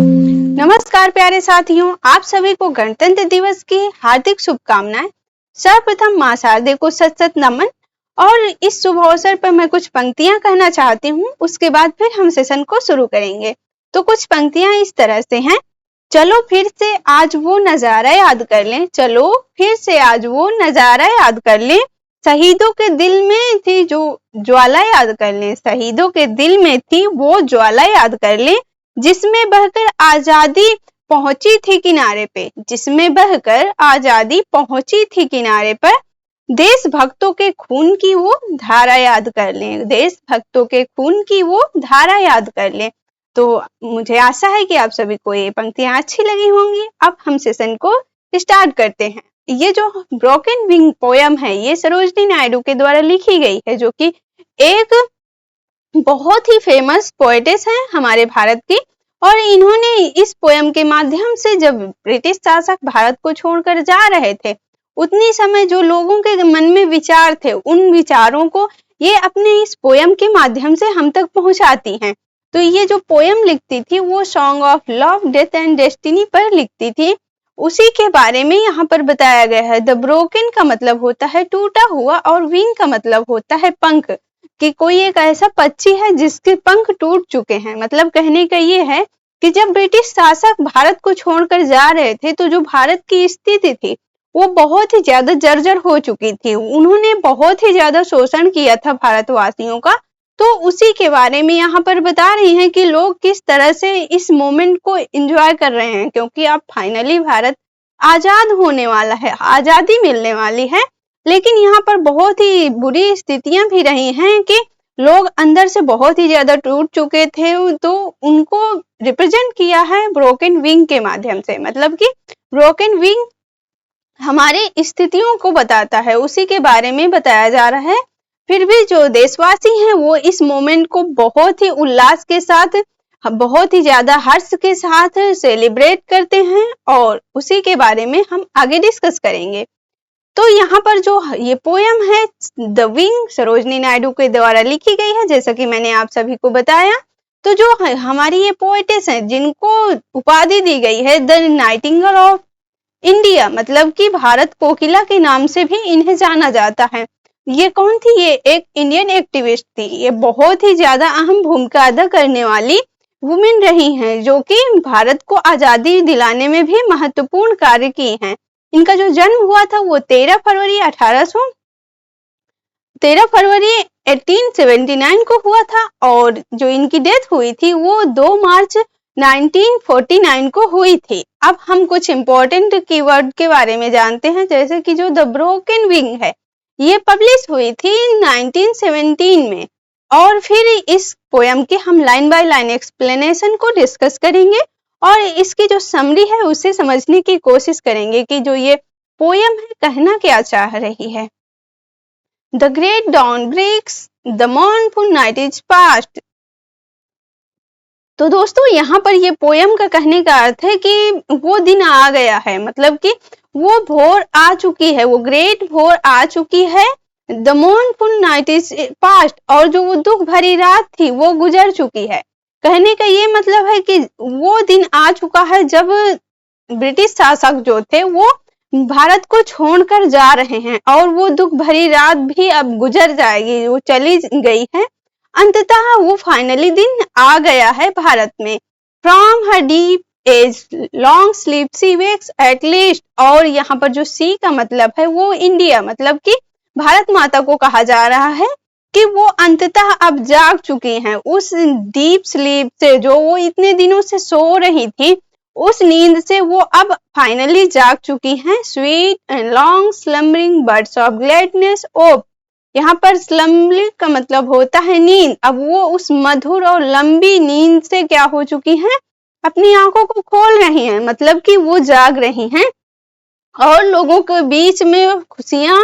नमस्कार प्यारे साथियों, आप सभी को गणतंत्र दिवस की हार्दिक शुभकामनाएं। सर्वप्रथम मां शारदे को सत सत नमन। और इस शुभ अवसर पर मैं कुछ पंक्तियां कहना चाहती हूँ, उसके बाद फिर हम सेशन को शुरू करेंगे। तो कुछ पंक्तियां इस तरह से हैं। चलो फिर से आज वो नजारा याद कर लें, चलो फिर से आज वो नजारा याद कर लें, शहीदों के दिल में थी जो ज्वाला याद कर लें, शहीदों के दिल में थी वो ज्वाला याद कर लें, जिसमें बहकर आजादी पहुंची थी किनारे पे, जिसमें बहकर आजादी पहुंची थी किनारे पर, देशभक्तों के खून की वो धारा याद कर लें, देशभक्तों के खून की वो धारा याद कर लें। तो मुझे आशा है कि आप सभी को ये पंक्तियां अच्छी लगी होंगी। अब हम सेशन को स्टार्ट करते हैं। ये जो ब्रोकन विंग पोयम है, ये सरोजनी नायडू के द्वारा लिखी गई है, जो कि एक बहुत ही फेमस पोएटेस हैं हमारे भारत की। और इन्होंने इस पोयम के माध्यम से जब ब्रिटिश शासक भारत को छोड़कर जा रहे थे, उतनी समय जो लोगों के मन में विचार थे, उन विचारों को ये अपने इस पोयम के माध्यम से हम तक पहुंचाती हैं। तो ये जो पोयम लिखती थी वो song of love, death and destiny पर लिखती थी। उसी के बारे में यहाँ पर बताया गया है। द ब्रोकन का मतलब होता है टूटा हुआ, और विंग का मतलब होता है पंख, कि कोई एक ऐसा पक्षी है जिसके पंख टूट चुके हैं। मतलब कहने का ये है कि जब ब्रिटिश शासक भारत को छोड़कर जा रहे थे, तो जो भारत की स्थिति थी वो बहुत ही ज्यादा जर्जर हो चुकी थी। उन्होंने बहुत ही ज्यादा शोषण किया था भारतवासियों का। तो उसी के बारे में यहाँ पर बता रही हैं कि लोग किस तरह से इस मोमेंट को एंजॉय कर रहे हैं, क्योंकि अब फाइनली भारत आजाद होने वाला है, आजादी मिलने वाली है। लेकिन यहाँ पर बहुत ही बुरी स्थितियां भी रही हैं कि लोग अंदर से बहुत ही ज्यादा टूट चुके थे। तो उनको रिप्रेजेंट किया है ब्रोकन विंग के माध्यम से। मतलब कि ब्रोकन विंग हमारी स्थितियों को बताता है, उसी के बारे में बताया जा रहा है। फिर भी जो देशवासी हैं वो इस मोमेंट को बहुत ही उल्लास के साथ, बहुत ही ज्यादा हर्ष के साथ सेलिब्रेट करते हैं, और उसी के बारे में हम आगे डिस्कस करेंगे। तो यहाँ पर जो ये पोयम है द विंग, सरोजनी नायडू के द्वारा लिखी गई है, जैसा कि मैंने आप सभी को बताया। तो जो हमारी ये पोएटेस हैं, जिनको उपाधि दी गई है द नाइटिंगेल ऑफ इंडिया, मतलब कि भारत कोकिला के नाम से भी इन्हें जाना जाता है। ये कौन थी? ये एक इंडियन एक्टिविस्ट थी। ये बहुत ही ज्यादा अहम भूमिका अदा करने वाली वुमेन रही हैं, जो कि भारत को आजादी दिलाने में भी महत्वपूर्ण कार्य किए हैं। इनका जो जन्म हुआ था वो 13 फरवरी 1879 को हुआ था, और जो इनकी डेथ हुई थी वो 2 मार्च 1949 को हुई थी। अब हम कुछ इंपॉर्टेंट कीवर्ड के बारे में जानते हैं, जैसे कि जो द ब्रोकन विंग है, ये पब्लिश हुई थी 1917 में। और फिर इस पोयम के हम लाइन बाय लाइन एक्सप्लेनेशन को डिस्कस करेंगे, और इसकी जो समरी है उसे समझने की कोशिश करेंगे कि जो ये पोयम है कहना क्या चाह रही है। The great dawn breaks, the mournful night is past. तो दोस्तों यहाँ पर ये पोयम का कहने का अर्थ है कि वो दिन आ गया है, मतलब कि वो भोर आ चुकी है, वो ग्रेट भोर आ चुकी है। The mournful night is past, और जो वो दुख भरी रात थी वो गुजर चुकी है। कहने का ये मतलब है कि वो दिन आ चुका है जब ब्रिटिश शासक जो थे वो भारत को छोड़कर जा रहे हैं, और वो दुख भरी रात भी अब गुजर जाएगी, वो चली गई है। अंततः वो फाइनली दिन आ गया है भारत में। From her deep age long sleep she wakes at least, और यहाँ पर जो सी का मतलब है वो इंडिया, मतलब कि भारत माता को कहा जा रहा है कि वो अंततः अब जाग चुकी हैं उस डीप स्लीप से, जो वो इतने दिनों से सो रही थी, उस नींद से वो अब फाइनली जाग चुकी हैं। Sweet and long slumbering birds of gladness ope, यहाँ पर स्लम्बरिंग का मतलब होता है नींद। अब वो उस मधुर और लंबी नींद से क्या हो चुकी हैं? अपनी आंखों को खोल रही हैं, मतलब कि वो जाग रही हैं और लोगों के बीच में खुशियां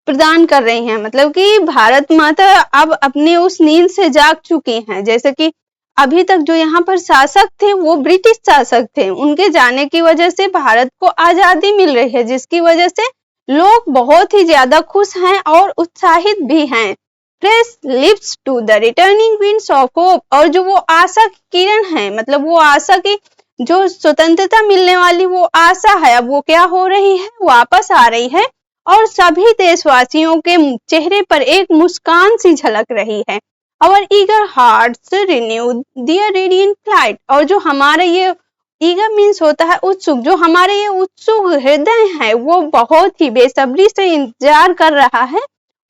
प्रदान कर रही हैं। मतलब कि भारत माता अब अपने उस नींद से जाग चुकी हैं। जैसे कि अभी तक जो यहाँ पर शासक थे वो ब्रिटिश शासक थे, उनके जाने की वजह से भारत को आजादी मिल रही है, जिसकी वजह से लोग बहुत ही ज्यादा खुश हैं और उत्साहित भी हैं। Fresh lips to the returning winds of hope, और जो वो आशा की किरण है, मतलब वो आशा की जो स्वतंत्रता मिलने वाली वो आशा है, अब वो क्या हो रही है, वापस आ रही है और सभी देशवासियों के चेहरे पर एक मुस्कान सी झलक रही है। Our eager hearts renew their radiant flight। और जो हमारा ये ईगर मीन्स होता है उत्सुक, जो हमारे ये उत्सुक हृदय है वो बहुत ही बेसब्री से इंतजार कर रहा है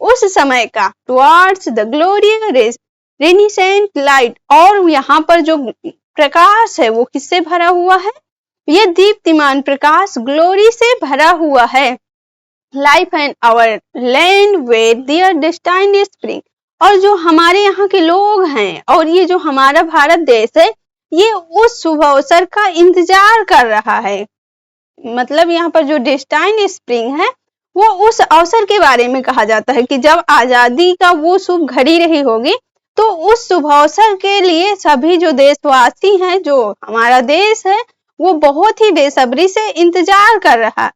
उस समय का, टुवर्ड्स द ग्लोरियस रेनिसेंट लाइट। और यहाँ पर जो प्रकाश है वो किससे भरा हुआ है, ये दीप्तिमान प्रकाश ग्लोरी से भरा हुआ है। Life and our land wait there destined spring. और जो हमारे यहाँ के लोग हैं और ये जो हमारा भारत देश है ये उस शुभ अवसर का इंतजार कर रहा है। मतलब यहाँ पर जो डेस्टाइन्ड स्प्रिंग है वो उस अवसर के बारे में कहा जाता है कि जब आजादी का वो शुभ घड़ी रही होगी तो उस शुभ अवसर के लिए सभी जो देशवासी हैं, जो हमारा देश है, वो बहुत ही बेसब्री से इंतजार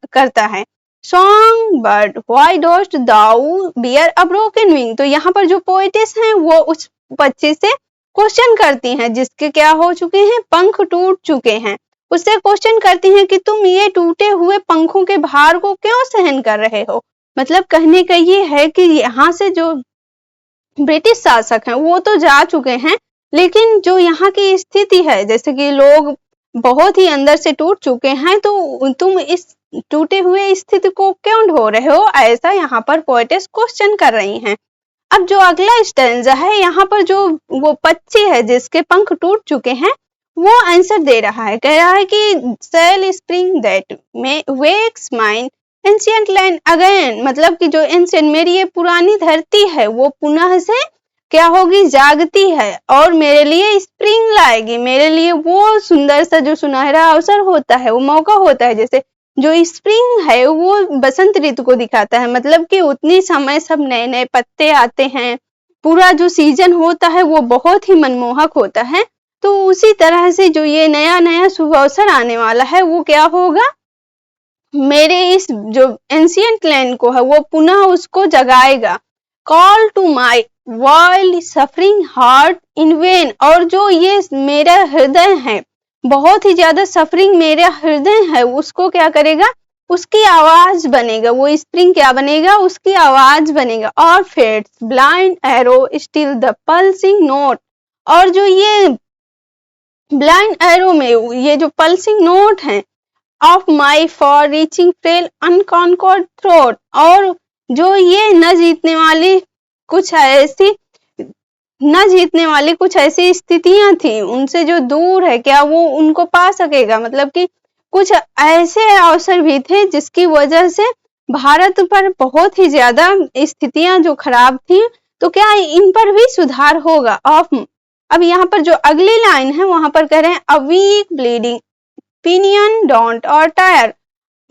करता है। Song bird why dost thou bear a broken wing. तो यहाँ पर जो पोएटिस हैं वो उस बच्चे से क्वेश्चन करती हैं जिसके क्या हो चुके हैं, पंख टूट चुके हैं। उससे क्वेश्चन करती हैं कि तुम ये टूटे हुए पंखों के भार को क्यों सहन कर रहे हो। मतलब कहने का ये है कि यहाँ से जो ब्रिटिश शासक हैं वो तो जा चुके हैं, लेकिन जो यहाँ की स्थिति है, जैसे कि लोग बहुत ही अंदर से टूट चुके हैं, तो तुम इस टूटे हुए स्थिति को क्यों ढो रहे हो, ऐसा यहाँ पर पोएटेस क्वेश्चन कर रही हैं। अब जो अगला स्टैंजा है, यहाँ पर जो वो पक्षी है जिसके पंख टूट चुके हैं वो आंसर दे रहा है, कह रहा है कि sail spring that wakes mine ancient land again. मतलब कि जो एंशिएंट मेरी ये पुरानी धरती है वो पुनः से क्या होगी, जागती है और मेरे लिए स्प्रिंग लाएगी, मेरे लिए वो सुंदर सा जो सुनहरा अवसर होता है, वो मौका होता है। जैसे जो स्प्रिंग है वो बसंत ऋतु को दिखाता है, मतलब कि उतनी समय सब नए नए पत्ते आते हैं, पूरा जो सीजन होता है वो बहुत ही मनमोहक होता है। तो उसी तरह से जो ये नया नया शुभ अवसर आने वाला है वो क्या होगा, मेरे इस जो एंशिएंट लैंड को है वो पुनः उसको जगाएगा। Call to my wild suffering heart in vain. और जो ये मेरा हृदय है, बहुत ही ज्यादा सफरिंग मेरा हृदय है, उसको क्या करेगा, उसकी आवाज बनेगा। वो स्प्रिंग क्या बनेगा, उसकी आवाज बनेगा। और fate's blind arrow still the pulsing note. और जो ये ब्लाइंड एरो में ये जो पल्सिंग नोट है of my far reaching frail unconquered throat. और जो ये न जीतने वाली कुछ ऐसी स्थितियां थी उनसे जो दूर है, क्या वो उनको पा सकेगा। मतलब कि कुछ ऐसे अवसर भी थे जिसकी वजह से भारत पर बहुत ही ज्यादा स्थितियां जो खराब थी, तो क्या इन पर भी सुधार होगा। अब यहाँ पर जो अगली लाइन है वहां पर कह रहे हैं, a weak bleeding pinion don't or tire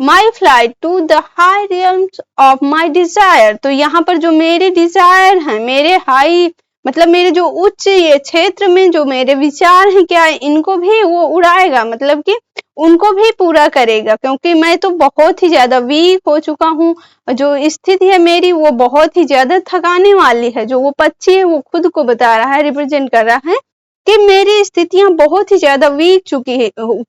my flight to the high realms of my desire. तो यहाँ पर जो मेरे डिजायर हैं, मेरे हाई मतलब मेरे जो उच्च ये क्षेत्र में जो मेरे विचार हैं, क्या इनको भी वो उड़ाएगा, मतलब कि उनको भी पूरा करेगा। क्योंकि मैं तो बहुत ही ज्यादा वीक हो चुका हूँ, जो स्थिति है मेरी वो बहुत ही ज्यादा थकाने वाली है। जो वो पक्षी है वो खुद को बता रहा है, रिप्रेजेंट कर रहा है कि मेरी स्थितियां बहुत ही ज्यादा वीक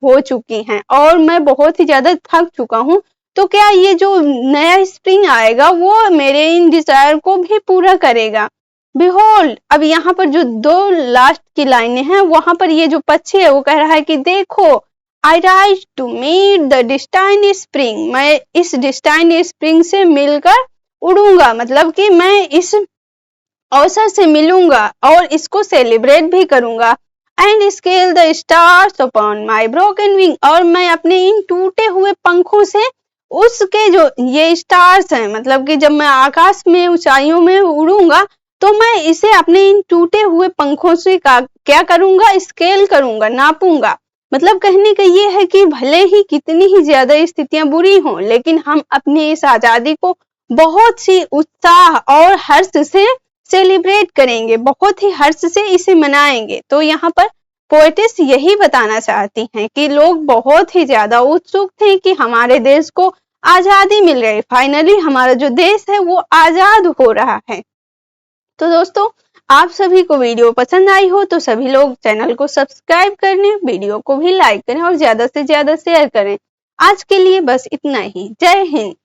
हो चुकी हैं और मैं बहुत ही ज्यादा थक चुका हूँ। तो क्या ये जो नया स्प्रिंग आएगा वो मेरे इन डिजायर को भी पूरा करेगा। बिहोल्ड। अब यहाँ पर जो दो लास्ट की लाइनें हैं वहां पर ये जो पक्षी है वो कह रहा है कि देखो, I rise to meet the destined spring. मैं इस डेस्टाइन्ड स्प्रिंग से मिलकर उड़ूंगा, मतलब कि मैं इस अवसर से मिलूंगा और इसको सेलिब्रेट भी करूंगा। And scale the stars upon my broken wing. और मैं अपने इन टूटे हुए पंखों से उसके जो ये स्टार्स हैं, मतलब कि जब मैं आकाश में ऊंचाइयों में उड़ूंगा तो मैं इसे अपने इन टूटे हुए पंखों से क्या करूंगा, स्केल करूंगा, नापूंगा। मतलब कहने का ये है कि भले ही कितनी ही ज्यादा स्थितियां बुरी हों, लेकिन हम अपनी इस आजादी को बहुत सी उत्साह और हर्ष से सेलिब्रेट करेंगे, बहुत ही हर्ष से इसे मनाएंगे। तो यहाँ पर पोएटिस यही बताना चाहती हैं कि लोग बहुत ही ज्यादा उत्सुक थे कि हमारे देश को आजादी मिल रही, फाइनली हमारा जो देश है वो आजाद हो रहा है। तो दोस्तों आप सभी को वीडियो पसंद आई हो तो सभी लोग चैनल को सब्सक्राइब करें, वीडियो को भी लाइक करें और ज्यादा से ज्यादा शेयर करें। आज के लिए बस इतना ही। जय हिंद।